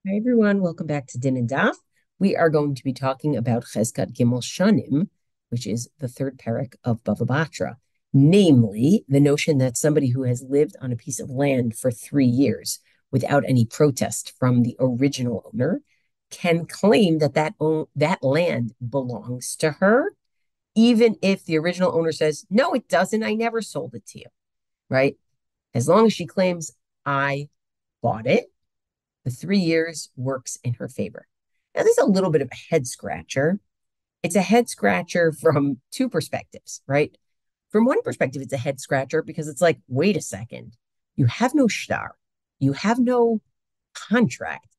Hi everyone, welcome back to dinanddaf. We are going to be talking about Chezkat Gimel Shanim, which is the third perek of Bava Batra, namely the notion that somebody who has lived on a piece of land for 3 years without any protest from the original owner can claim that that land belongs to her, even if the original owner says, "No, it doesn't. I never sold it to you." Right? As long as she claims, "I bought it," the 3 years works in her favor. Now, this is a little bit of a head scratcher. It's a head scratcher from two perspectives, right? From one perspective, it's a head scratcher because it's like, wait a second, you have no shtar, you have no contract.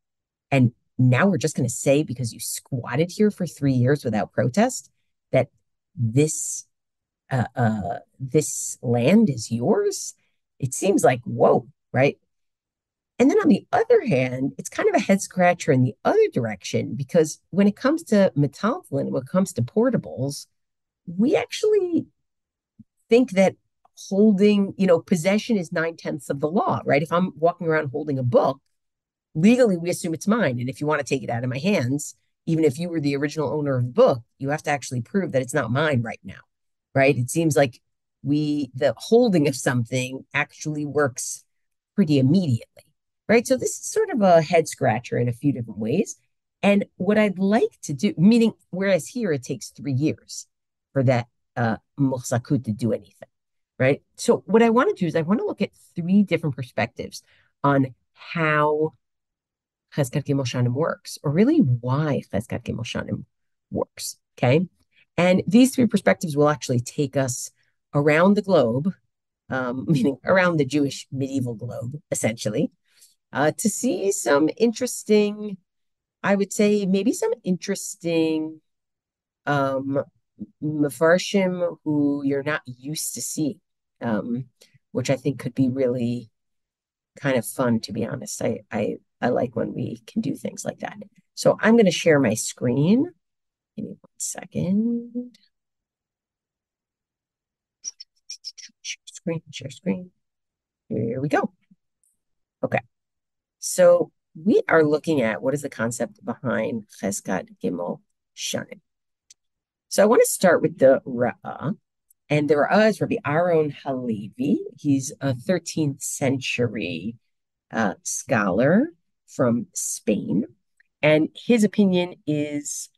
And now we're just going to say, because you squatted here for 3 years without protest, that this land is yours. It seems like, whoa, right? And then on the other hand, it's kind of a head scratcher in the other direction because when it comes to metaltalin, when it comes to portables, we actually think that possession is 9/10 of the law, right? If I'm walking around holding a book, legally we assume it's mine. And if you want to take it out of my hands, even if you were the original owner of the book, you have to actually prove that it's not mine right now, right? It seems like the holding of something actually works pretty immediately, right? So this is sort of a head scratcher in a few different ways. And what I'd like to do, meaning, whereas here it takes 3 years for that muhsakut to do anything, right? So what I want to do is I want to look at three different perspectives on how Chezkat Gimel Shanim works, or really why Chezkat Gimel Shanim works. Okay. And these three perspectives will actually take us around the globe, meaning around the Jewish medieval globe, essentially, to see some interesting, I would say, maybe some interesting um, Mefarshim who you're not used to seeing, um, which I think could be really kind of fun, to be honest. I like when we can do things like that. So I'm going to share my screen. Give me 1 second. Share screen. Here we go. Okay. So we are looking at what is the concept behind Chezkat Gimel Shanim. So I want to start with the Ra'ah. And the Ra'ah is Rabbi Aaron Halevi. He's a 13th century scholar from Spain. And his opinion is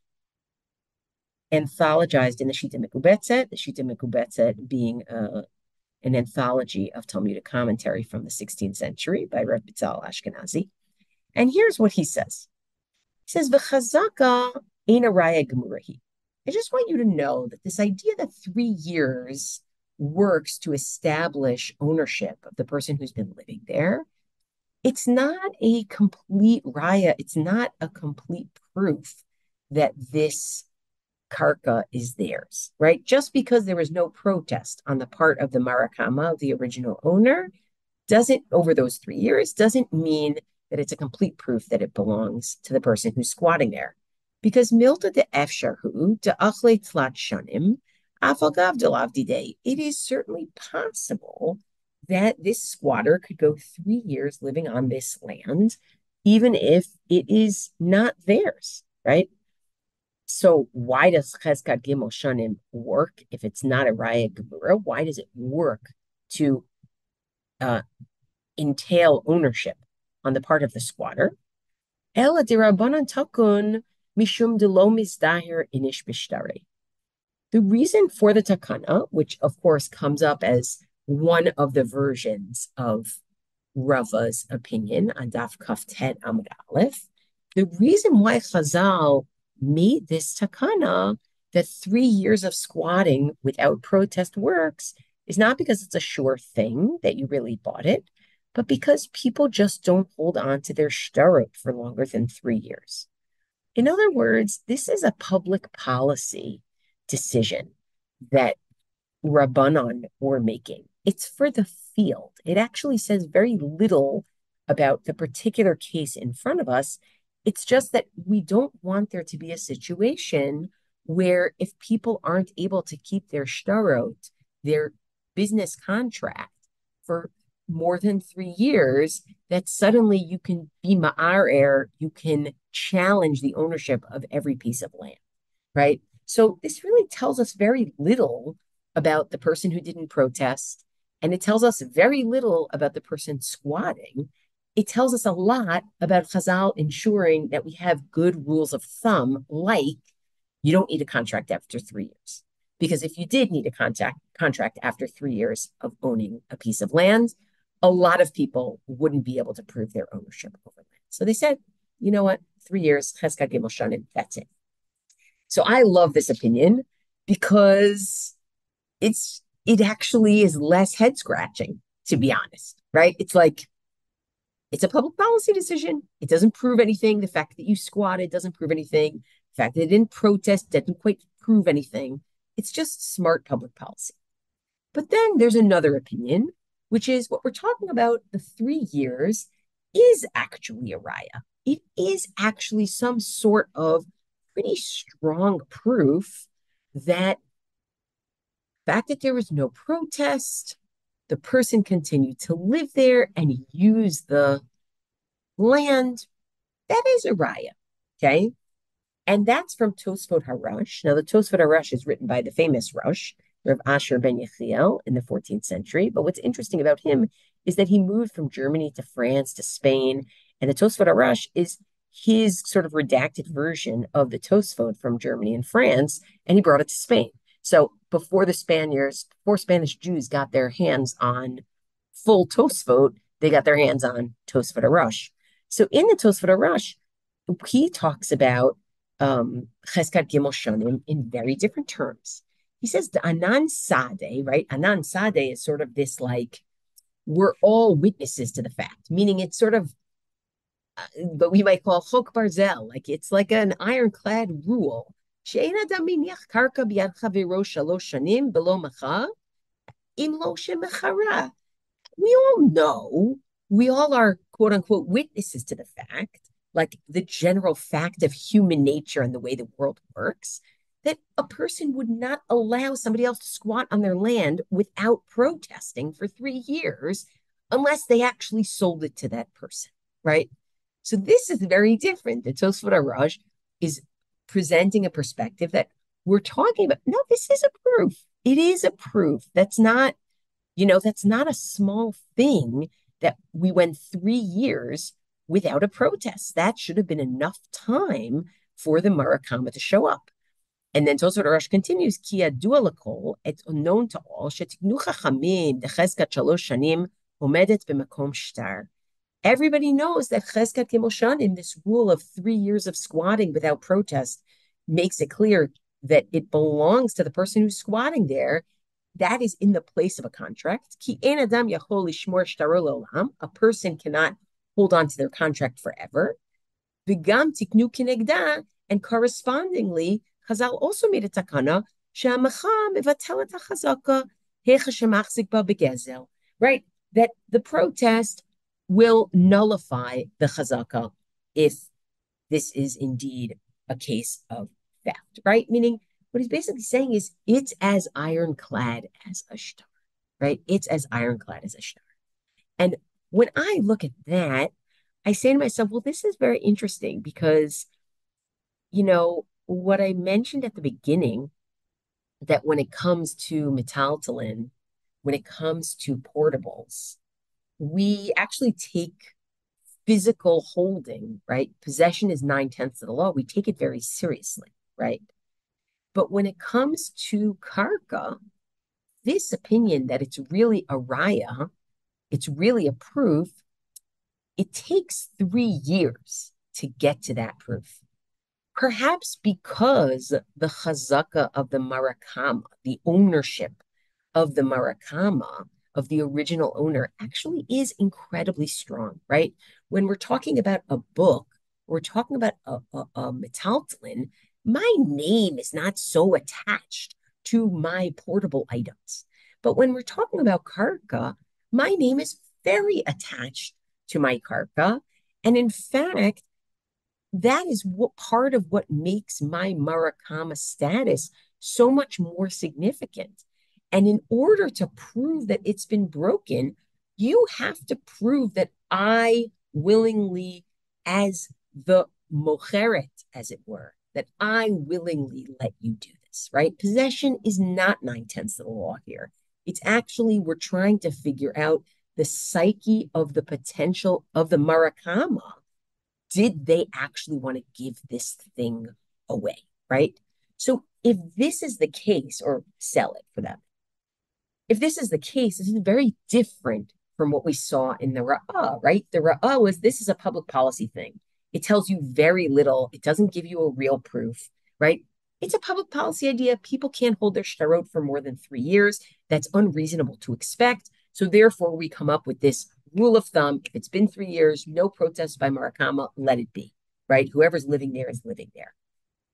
anthologized in the Shita Mekubetzet, the Shita Mekubetzet being an anthology of Talmudic commentary from the 16th century by Reb Bitzal Ashkenazi. And here's what he says. He says, V'chazaka ein a raya gemurahi. I just want you to know that this idea that 3 years works to establish ownership of the person who's been living there, it's not a complete raya. It's not a complete proof that this karka is theirs, right? Just because there was no protest on the part of the marakama, of the original owner, doesn't, over those 3 years, doesn't mean that it's a complete proof that it belongs to the person who's squatting there. Because milta de efsharhu de achle tlat shanim afagav de lavdide. It is certainly possible that this squatter could go 3 years living on this land, even if it is not theirs, right? So why does Chezkat Gimel Shanim work if it's not a Raya Gemura? Why does it work to uh, entail ownership on the part of the squatter? Ela dirabanan takun mishum de lo mizdahir inish bishtare. The reason for the takana, which of course comes up as one of the versions of Rava's opinion on Daf Kaftet Amud Aleph, the reason why Chazal made this takana that 3 years of squatting without protest works is not because it's a sure thing that you really bought it, but because people just don't hold on to their shtarot for longer than 3 years. In other words, this is a public policy decision that Rabbanon were making. It's for the field. It actually says very little about the particular case in front of us. It's just that we don't want there to be a situation where if people aren't able to keep their shtarot, their business contract for more than 3 years, that suddenly you can be ma'arer, you can challenge the ownership of every piece of land, right? So this really tells us very little about the person who didn't protest, and it tells us very little about the person squatting. It tells us a lot about Chazal ensuring that we have good rules of thumb, like you don't need a contract after 3 years. Because if you did need a contract after 3 years of owning a piece of land, a lot of people wouldn't be able to prove their ownership over land. So they said, you know what, 3 years, Chezkat Gimel Shanim, that's it. So I love this opinion because it actually is less head scratching, to be honest, right? It's like it's a public policy decision. It doesn't prove anything. The fact that you squatted doesn't prove anything. The fact that it didn't protest doesn't quite prove anything. It's just smart public policy. But then there's another opinion, which is what we're talking about, the 3 years is actually a raya. It is actually some sort of pretty strong proof that the fact that there was no protest, the person continued to live there and use the land, that is a raya. Okay. And that's from Tosfot Harash. Now, the Tosfot Harash is written by the famous Rosh, Rav Asher ben Yechiel, in the 14th century. But what's interesting about him is that he moved from Germany to France to Spain. And the Tosfot Harash is his sort of redacted version of the Tosfot from Germany and France, and he brought it to Spain. So before Spanish Jews got their hands on full Tosfot, they got their hands on Tosfot Harash. So in the Tosfot Harash, he talks about Chezkat Gimel Shanim in very different terms. He says the Anan Sade, right? Anan Sade is sort of this like, we're all witnesses to the fact, meaning it's sort of, but we might call Chok Barzel, like it's like an ironclad rule. She'ein adam miniach karka biyad chavero shalosh shanim belo macha im lo shemechara. We all know, we all are quote unquote witnesses to the fact, like the general fact of human nature and the way the world works, that a person would not allow somebody else to squat on their land without protesting for 3 years unless they actually sold it to that person, right? So this is very different. The Tosfot Harash is presenting a perspective that we're talking about. No, this is a proof. It is a proof. That's not a small thing that we went 3 years without a protest. That should have been enough time for the Marakama to show up. And then Tosfot Harash continues, Ki yadua l'kol, it's unknown to all, shetiknu chachamim dechezkat shalosh shanim omedet b'makom shtar. Everybody knows that Chezkat Gimel Shanim, this rule of 3 years of squatting without protest, makes it clear that it belongs to the person who's squatting there. That is in the place of a contract. Ki ein adam yachol lishmor shtaro le'olam. A person cannot hold on to their contract forever. V'gam tiknu kinegda, and correspondingly, Chazal also made a takana she'amacha mevatel et hachazaka hecha shemachzik ba begezel. Right, that the protest will nullify the chazaka if this is indeed a case of theft, right? Meaning what he's basically saying is it's as ironclad as a shtar, right? It's as ironclad as a shtar. And when I look at that, I say to myself, well, this is very interesting because, what I mentioned at the beginning, that when it comes to metaltalin, when it comes to portables, we actually take physical holding, right? Possession is 9/10 of the law. We take it very seriously, right? But when it comes to karka, this opinion that it's really a raya, it's really a proof, it takes 3 years to get to that proof. Perhaps because the chazaka of the marakama, the ownership of the marakama, of the original owner, actually is incredibly strong, right? When we're talking about a book, we're talking about a metaltalin, my name is not so attached to my portable items. But when we're talking about karka, my name is very attached to my karka. And in fact, that is what part of what makes my marakama status so much more significant. And in order to prove that it's been broken, you have to prove that I willingly, as the mocheret, as it were, that I willingly let you do this, right? Possession is not 9/10 of the law here. It's actually, we're trying to figure out the psyche of the potential of the marakama. Did they actually want to give this thing away, right? So if this is the case, or sell it for them, if this is the case, this is very different from what we saw in the Ra'ah, right? The Ra'ah was, this is a public policy thing. It tells you very little. It doesn't give you a real proof, right? It's a public policy idea. People can't hold their shtarot for more than 3 years. That's unreasonable to expect. So therefore, we come up with this rule of thumb. If it's been 3 years, no protest by Marakama, let it be, right? Whoever's living there is living there.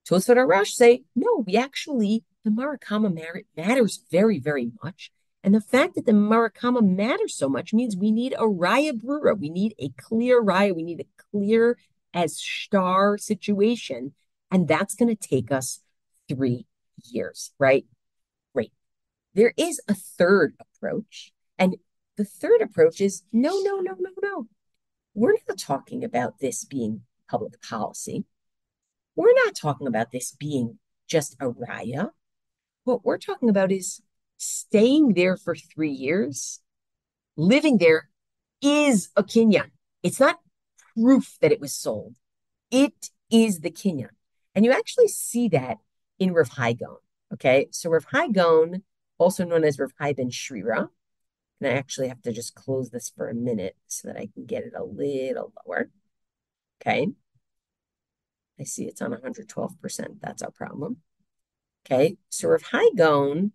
Tosfot Arash say, no, we actually, the Marakama matters very, very much. And the fact that the Marakama matters so much means we need a raya brura. We need a clear raya. We need a clear as star situation. And that's going to take us 3 years, right? Great. There is a third approach. And the third approach is no, no, no, no, no. We're not talking about this being public policy. We're not talking about this being just a raya. What we're talking about is staying there for 3 years, living there is a kinyan. It's not proof that it was sold. It is the kinyan. And you actually see that in Rav Hai Gaon. Okay, so Rav Hai Gaon, also known as Rav Hai ben Shrira, and I actually have to just close this for a minute so that I can get it a little lower. Okay, I see it's on 112%. That's our problem. Okay, so Rav Hai Gaon,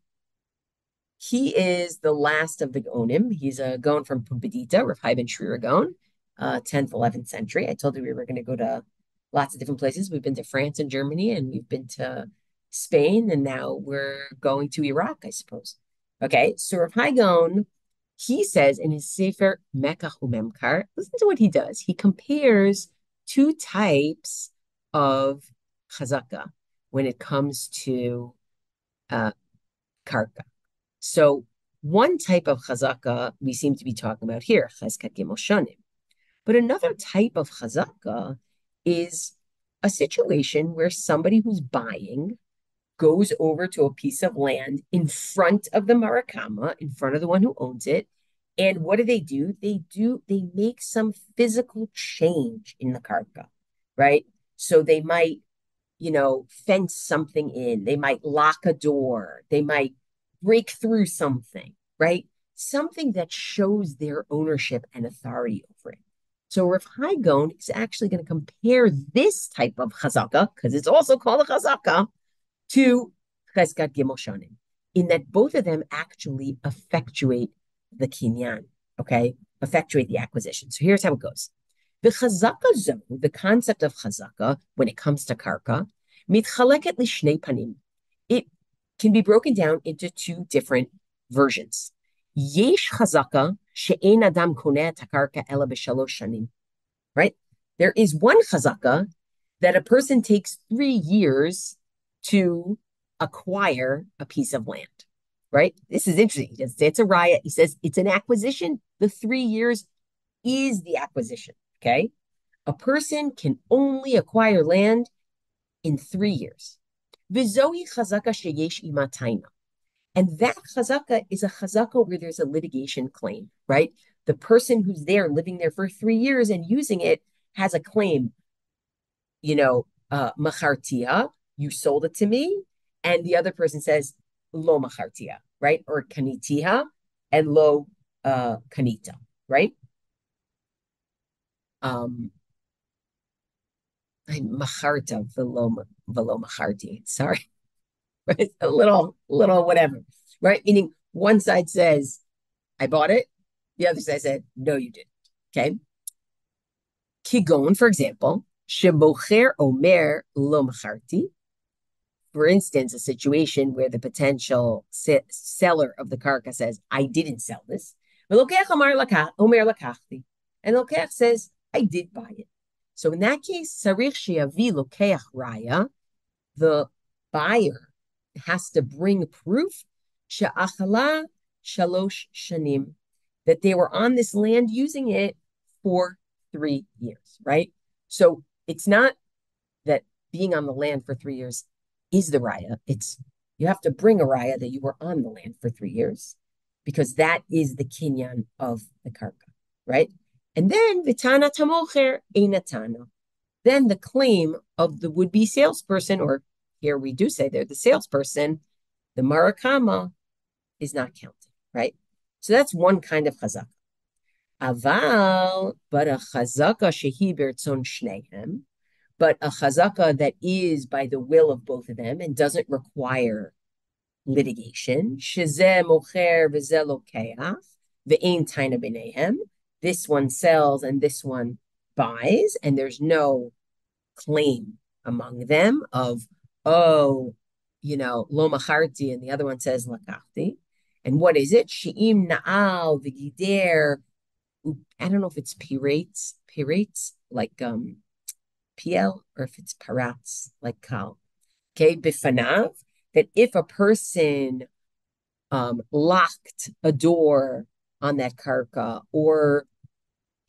he is the last of the Gaonim. He's a Gaon from Pumbedita, Rav Hai ben Shrira Gaon, 10th, 11th century. I told you we were going to go to lots of different places. We've been to France and Germany, and we've been to Spain, and now we're going to Iraq, I suppose. Okay, so Rav Hai Gaon, he says in his Sefer Mekach Umemkar, listen to what he does. He compares 2 types of chazaka when it comes to karka. So one type of chazaka we seem to be talking about here, Chezkat Gimel Shanim. But another type of chazaka is a situation where somebody who's buying goes over to a piece of land in front of the marakama, in front of the one who owns it. And what do? They make some physical change in the karka, right? So they might, fence something in. They might lock a door. They might break through something, right? Something that shows their ownership and authority over it. So Rav Hai Gaon is actually going to compare this type of chazaka, because it's also called a chazaka, to Chezkat Gimel Shanim, in that both of them actually effectuate the kinyan, okay? Effectuate the acquisition. So here's how it goes. The chazaka zone, the concept of chazaka, when it comes to karka, mitchaleket lishnei panim. It can be broken down into 2 different versions. Yesh chazaka she'ein adam koneh et hakarka ela b'shalosh shanim. Right? There is one chazaka that a person takes 3 years to acquire a piece of land. Right? This is interesting. He doesn't say it's a raya. He says it's an acquisition. The 3 years is the acquisition. Okay? A person can only acquire land in 3 years. V'zohi chazaka sheyesh imataina. And that chazaka is a chazaka where there's a litigation claim, right? The person who's there, living there for 3 years and using it, has a claim, machartia, you sold it to me. And the other person says, lo machartia, right? Or kanitiha and lo kanita, right? Macharta velo macharti. Sorry. Right? A little whatever, right? Meaning one side says, I bought it. The other side said, no, you didn't. Okay. Kigon, for example, shemocher omer lo macharti. For instance, a situation where the potential seller of the karka says, I didn't sell this. And Lokech says, I did buy it. So in that case, sarich sheyavi lokeach raya, the buyer has to bring proof she'achala shalosh shanim, that they were on this land using it for 3 years, right? So it's not that being on the land for 3 years is the raya. It's you have to bring a raya that you were on the land for 3 years because that is the kinyan of the karka, right? And then vitana tamocher einatana. Then the claim of the would-be salesperson, or here we do say they're the salesperson, the marakama is not counted, right? So that's one kind of chazaka. Aval, but a chazaka shehi bertzon shnehem, but a chazaka that is by the will of both of them and doesn't require litigation. Shezeh mocher v'zeh lokeach ve'ein taina b'neihem. This one sells and this one buys, and there's no claim among them of, oh, lo macharti, and the other one says lakachti. And what is it? She'im na'al v'gider. I don't know if it's pirates like PL, or if it's parats like kal. Okay, bifanav, that if a person locked a door on that karka, or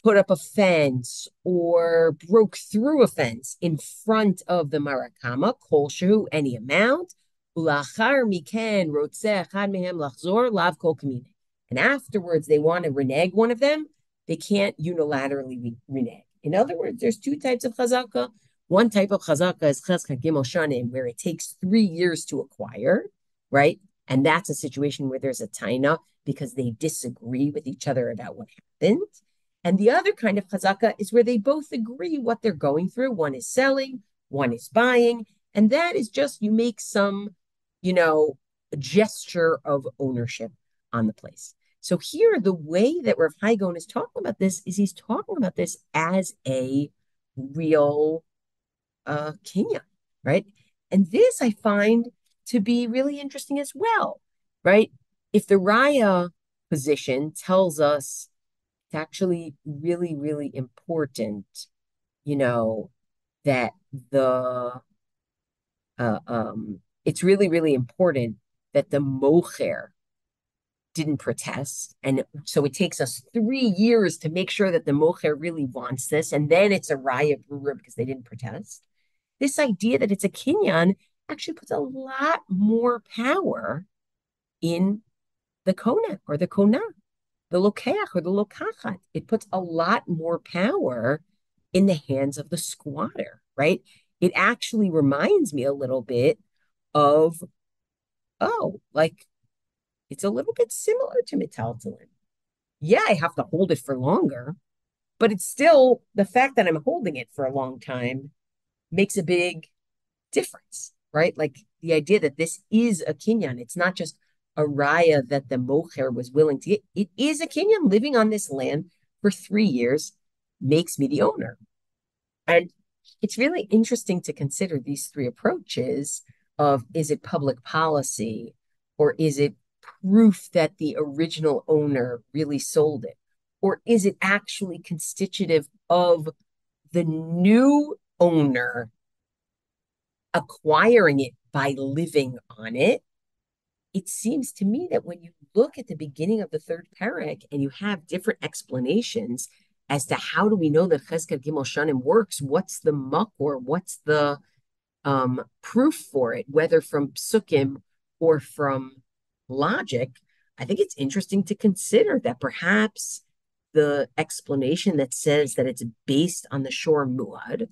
put up a fence, or broke through a fence in front of the marakama, kolshu, any amount, ulachar miken rotzeh echad mehem lachzor lav kol kamine. And afterwards they want to renege one of them, they can't unilaterally renege. In other words, there's two types of chazaka. One type of chazaka is Chezkat gimel shanim, where it takes 3 years to acquire, right? And that's a situation where there's a taina because they disagree with each other about what happened. And the other kind of chazaka is where they both agree what they're going through. One is selling, one is buying. And that is just, you make some, gesture of ownership on the place. So here, the way that Rav Hai Gaon is talking about this is he's talking about this as a real kinyan, right? And this I find to be really interesting as well, right? If the raya position tells us it's actually really, really important, that it's really, really important that the mocher didn't protest. And so it takes us 3 years to make sure that the mocher really wants this. And then it's a raya brewer because they didn't protest. This idea that it's a kinyan actually puts a lot more power in the kona or the kona, the lokeach or the lokachat. It puts a lot more power in the hands of the squatter, right? It actually reminds me a little bit of, it's a little bit similar to metaltalin. Yeah, I have to hold it for longer, but it's still the fact that I'm holding it for a long time makes a big difference, right? Like the idea that this is a kinyan. It's not just a raya that the mocher was willing to get. It is a kinyan. Living on this land for 3 years makes me the owner. And it's really interesting to consider these three approaches of, is it public policy, or is it proof that the original owner really sold it? Or is it actually constitutive of the new owner acquiring it by living on it? It seems to me that when you look at the beginning of the third perek and you have different explanations as to how do we know that Chezkat Gimel Shanim works, what's the makor, what's the proof for it, whether from psukim or from logic, I think it's interesting to consider that perhaps the explanation that says that it's based on the shor muad,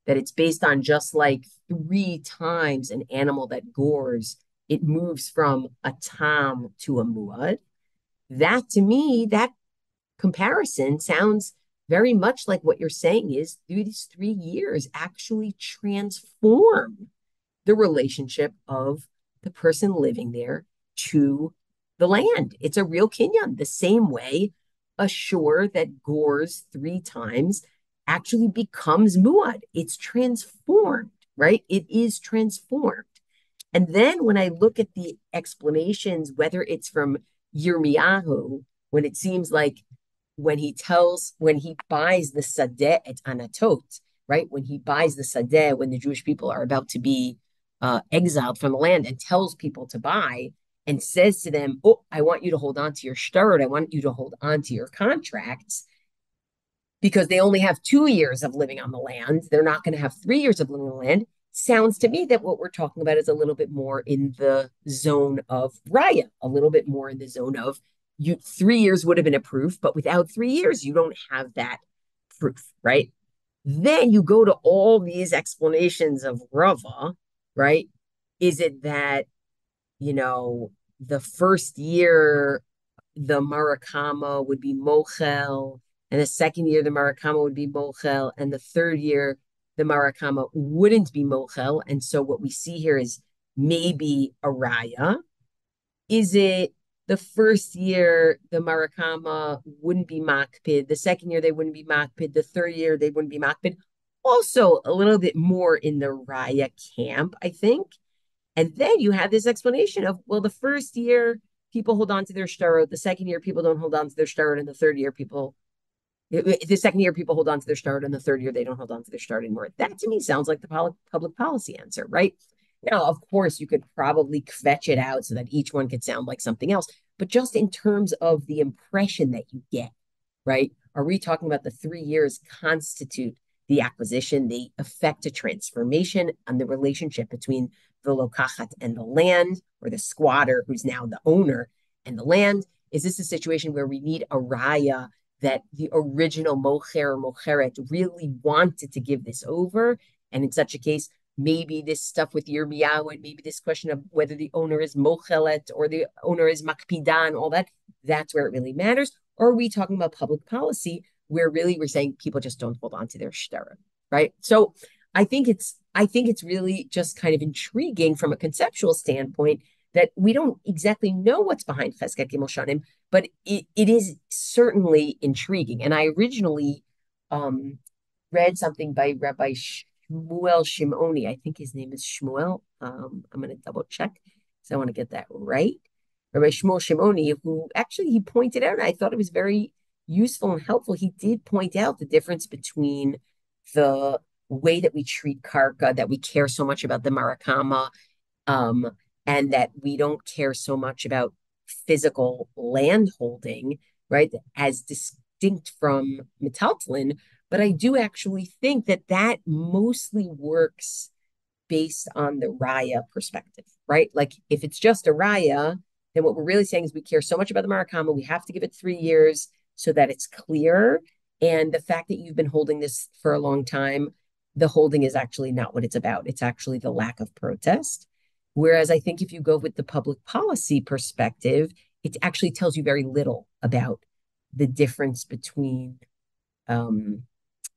that it's based on just like 3 times an animal that gores, it moves from a tam to a muad. That to me, that comparison sounds very much like what you're saying is these 3 years actually transform the relationship of the person living there to the land. It's a real kinyan, the same way a shore that gores 3 times actually becomes muad. It's transformed, right? It is transformed. And then when I look at the explanations, whether it's from Yirmiyahu, when it seems like when he buys the sadeh at Anatot, right? When he buys the sadeh, when the Jewish people are about to be exiled from the land and tells people to buy, and says to them, "Oh, I want you to hold on to your shtarot. I want you to hold on to your contracts because they only have 2 years of living on the land. They're not going to have 3 years of living on the land." Sounds to me that what we're talking about is a little bit more in the zone of raya, a little bit more in the zone of you. 3 years would have been a proof, but without 3 years, you don't have that proof, right? Then you go to all these explanations of Rava, right? Is it that, you know, the first year the Marakama would be Mochel, and the second year the Marakama would be Mochel, and the third year the Marakama wouldn't be Mochel. And so what we see here is maybe a Raya. Is it the first year the Marakama wouldn't be Makpid, the second year they wouldn't be Makpid, the third year they wouldn't be Makpid? Also, a little bit more in the Raya camp, I think. And then you have this explanation of, well, the first year people hold on to their shtarot, the second year people don't hold on to their shtarot, and the third year the second year people hold on to their shtarot, and the third year they don't hold on to their shtarot anymore. That to me sounds like the public policy answer, right? Now, of course, you could probably fetch it out so that each one could sound like something else, but just in terms of the impression that you get, right? Are we talking about the 3 years constitute the acquisition, they affect a transformation on the relationship between the lokachat and the land, or the squatter who's now the owner and the land? Is this a situation where we need a raya that the original mocher or mocheret really wanted to give this over? And in such a case, maybe this stuff with Yirmiyahu, and maybe this question of whether the owner is mochelet or the owner is makpidan, all that, that's where it really matters. Or are we talking about public policy where really we're saying people just don't hold on to their shtarah, right? So I think it's really just kind of intriguing from a conceptual standpoint that we don't exactly know what's behind Chezkat Gimel Shanim, but it is certainly intriguing. And I originally read something by Rabbi Shmuel Shimoni. I think his name is Shmuel. I'm going to double check because I want to get that right. Rabbi Shmuel Shimoni, who actually he pointed out, and I thought it was very useful and helpful. He did point out the difference between the way that we treat karka, that we care so much about the marakama, um, and that we don't care so much about physical land holding, right, as distinct from metaltlin. But I do actually think that that mostly works based on the raya perspective, right? Like if it's just a raya, then what we're really saying is we care so much about the marakama, we have to give it 3 years so that it's clear. And the fact that you've been holding this for a long time, the holding is actually not what it's about. It's actually the lack of protest. Whereas I think if you go with the public policy perspective, it actually tells you very little about the difference between um,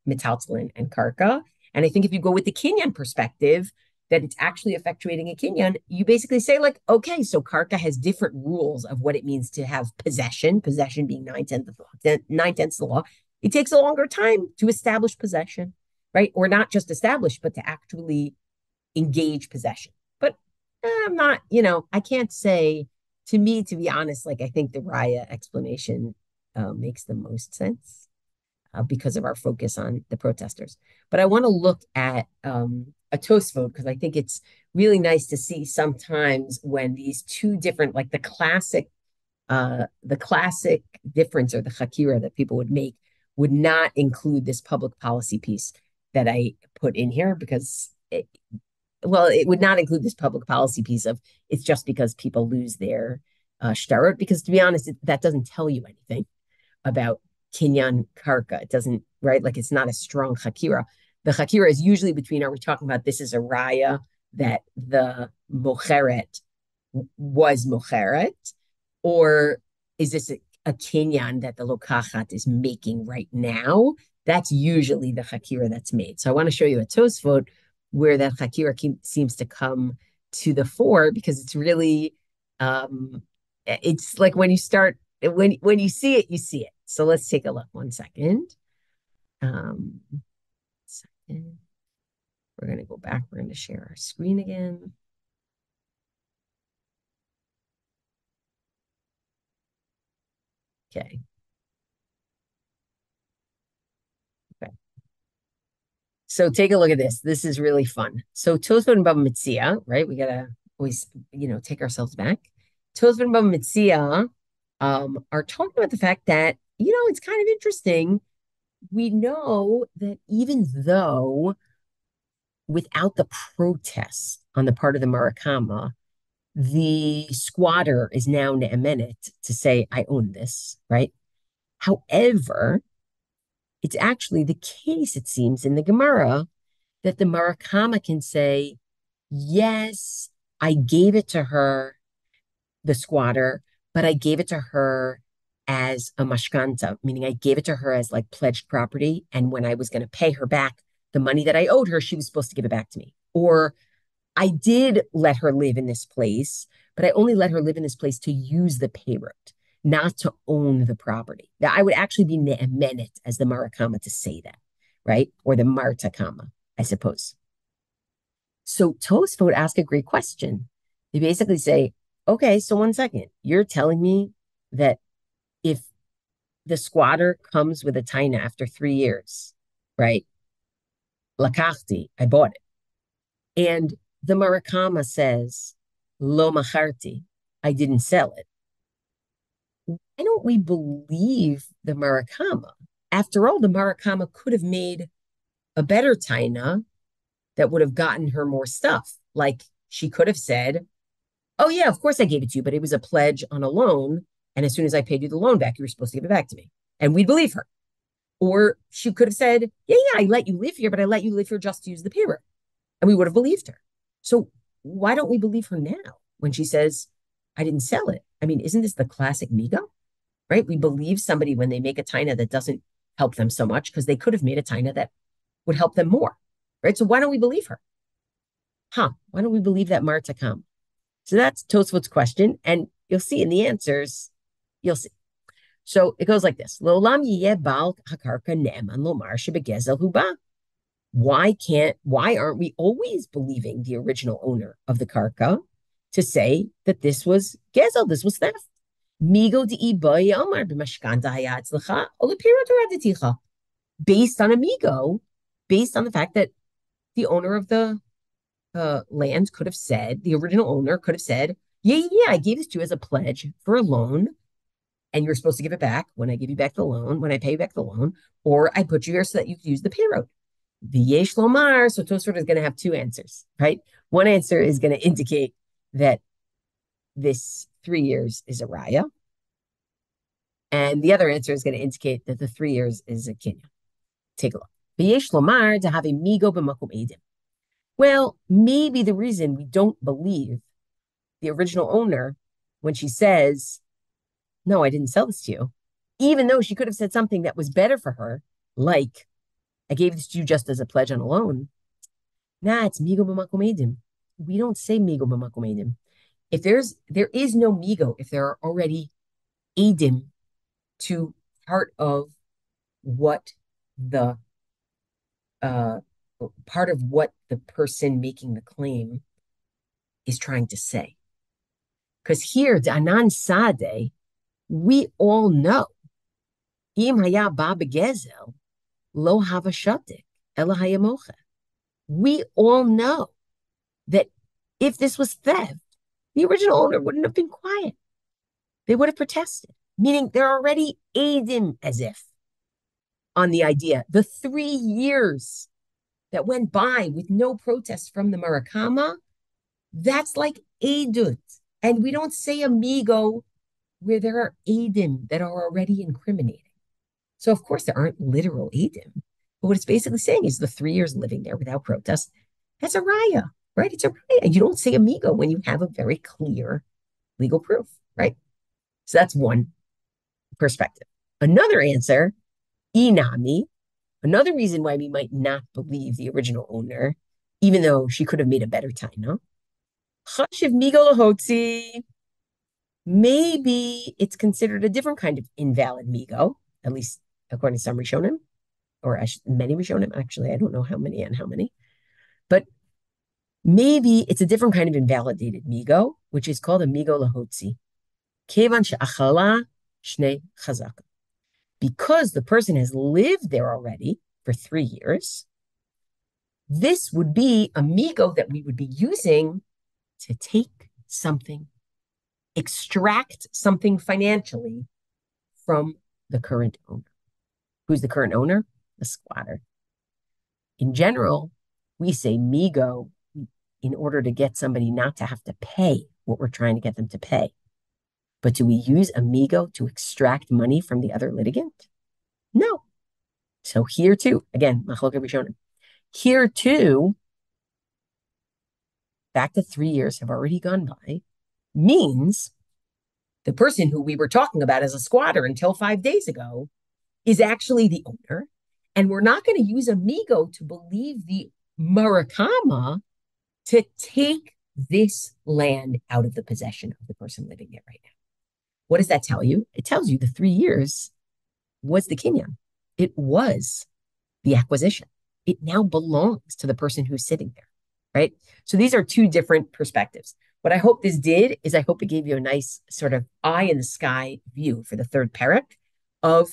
metaltlin and karka. And I think if you go with the Kinyan perspective, that it's actually effectuating a Kinyan, you basically say, like, okay, so karka has different rules of what it means to have possession being 9/10 of the law, 9/10 of the law. It takes a longer time to establish possession, right? Or not just establish, but to actually engage possession. But I'm not, I can't say, to me, to be honest, like, I think the Raya explanation makes the most sense because of our focus on the protesters. But I want to look at a toast vote because I think it's really nice to see sometimes when these two different, like the classic difference or the hakira that people would make would not include this public policy piece that I put in here because it would not include this public policy piece of it's just because people lose their shtarot, because to be honest, that doesn't tell you anything about Kinyan Karka. It doesn't, right? Like it's not a strong Hakira. The Hakira is usually between, are we talking about this is a Raya that the Mocheret was Mocheret, or is this a Kinyan that the Lokachat is making right now? That's usually the Hakira that's made. So I want to show you a Tosfot where that Hakira seems to come to the fore because it's really, it's like when you start, when you see it, you see it. So let's take a look. 1 second. Second. We're going to go back. We're going to share our screen again. Okay. Okay. So take a look at this. This is really fun. So Tosfot and Bava Metzia, right? We got to always, take ourselves back. Tosfot and Bava Metzia are talking about the fact that, it's kind of interesting. We know that even though without the protest on the part of the Murakama, the squatter is now ne'emenet to say, I own this, right? However, it's actually the case, it seems, in the Gemara that the Murakama can say, yes, I gave it to her, the squatter, but I gave it to her as a mashkanta, meaning I gave it to her as like pledged property. And when I was going to pay her back the money that I owed her, she was supposed to give it back to me. Or I did let her live in this place, but I only let her live in this place to use the payrote, not to own the property. Now, I would actually be ne'emenet as the marakama to say that, right? Or the martakama, I suppose. So Tosfot ask a great question. They basically say, okay, so 1 second, you're telling me that if the squatter comes with a taina after 3 years, right? Lakachti, I bought it. And the Murakama says, Lo macharti, I didn't sell it. Why don't we believe the Murakama? After all, the Murakama could have made a better taina that would have gotten her more stuff. Like she could have said, oh, yeah, of course I gave it to you, but it was a pledge on a loan. And as soon as I paid you the loan back, you were supposed to give it back to me. And we'd believe her. Or she could have said, yeah, I let you live here, but I let you live here just to use the paper. And we would have believed her. So why don't we believe her now when she says, I didn't sell it? I mean, isn't this the classic migo, right? We believe somebody when they make a taina that doesn't help them so much because they could have made a taina that would help them more, right? So why don't we believe her? Why don't we believe that Marta come? So that's Tosfot's question. And you'll see in the answers, you'll see. So it goes like this. Why aren't we always believing the original owner of the karka to say that this was gezel, this was theft? Based on amigo, based on the fact that the owner of the land could have said, the original owner could have said, yeah, I gave this to you as a pledge for a loan, and you're supposed to give it back when I give you back the loan, when I pay you back the loan, or I put you here so that you could use the payroll. The yesh lomar, so Tosfot is going to have two answers, right? One answer is going to indicate that this 3 years is a raya, and the other answer is going to indicate that the 3 years is a kinya. Take a look. V'yesh lomar to have a migo b'makom edim. Well, maybe the reason we don't believe the original owner when she says, no, I didn't sell this to you, even though she could have said something that was better for her, like, I gave this to you just as a pledge on a loan. Nah, it's migo b'makom edim. We don't say migo b'makom edim. If there is no migo, if there are already edim to part of what the part of what the person making the claim is trying to say. Because here, Danan Sade, we all know, Im haya ba begezel, lo hava shatik, ela hayamocha. We all know that if this was theft, the original owner wouldn't have been quiet. They would have protested, meaning they're already aiding as if on the idea. The 3 years that went by with no protest from the Murakama, that's like Eidut. And we don't say amigo where there are Eidim that are already incriminating. So, of course, there aren't literal Eidim. But what it's basically saying is the 3 years living there without protest, that's a raya, right? It's a raya. You don't say amigo when you have a very clear legal proof, right? So that's one perspective. Another answer, inami, another reason why we might not believe the original owner, even though she could have made a better time, no? Chashiv migo lahotzi. Maybe it's considered a different kind of invalid migo, at least according to some Rishonim, or many Rishonim. Actually, I don't know how many and how many. But maybe it's a different kind of invalidated migo, which is called a migo lahotzi. Kevan she'achala shnei chazaka. Because the person has lived there already for 3 years, this would be a migo that we would be using to take something extract something financially from the current owner. Who's the current owner? The squatter. In general, we say migo in order to get somebody not to have to pay what we're trying to get them to pay. But do we use amigo to extract money from the other litigant? No. So here too, again, machlokes rishonim. Here too, back to 3 years have already gone by, means the person who we were talking about as a squatter until 5 days ago is actually the owner. And we're not going to use amigo to believe the marakama to take this land out of the possession of the person living there right now. What does that tell you? It tells you the 3 years was the kinyan. It was the acquisition. It now belongs to the person who's sitting there, right? So these are two different perspectives. What I hope this did is I hope it gave you a nice sort of eye in the sky view for the third perek of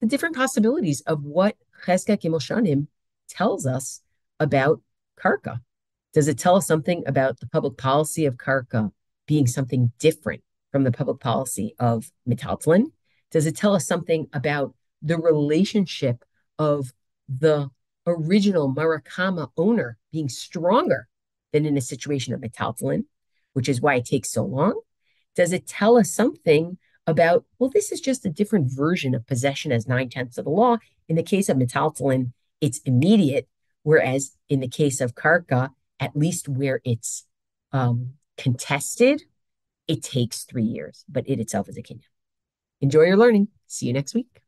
the different possibilities of what Chezkat Gimel Shanim tells us about karka. Does it tell us something about the public policy of karka being something different from the public policy of metaltlin? Does it tell us something about the relationship of the original marakama owner being stronger than in a situation of metaltlin, which is why it takes so long? Does it tell us something about, well, this is just a different version of possession as 9/10 of the law. In the case of metaltlin, it's immediate, whereas in the case of karka, at least where it's contested, it takes 3 years, but it itself is a kinyan. Enjoy your learning. See you next week.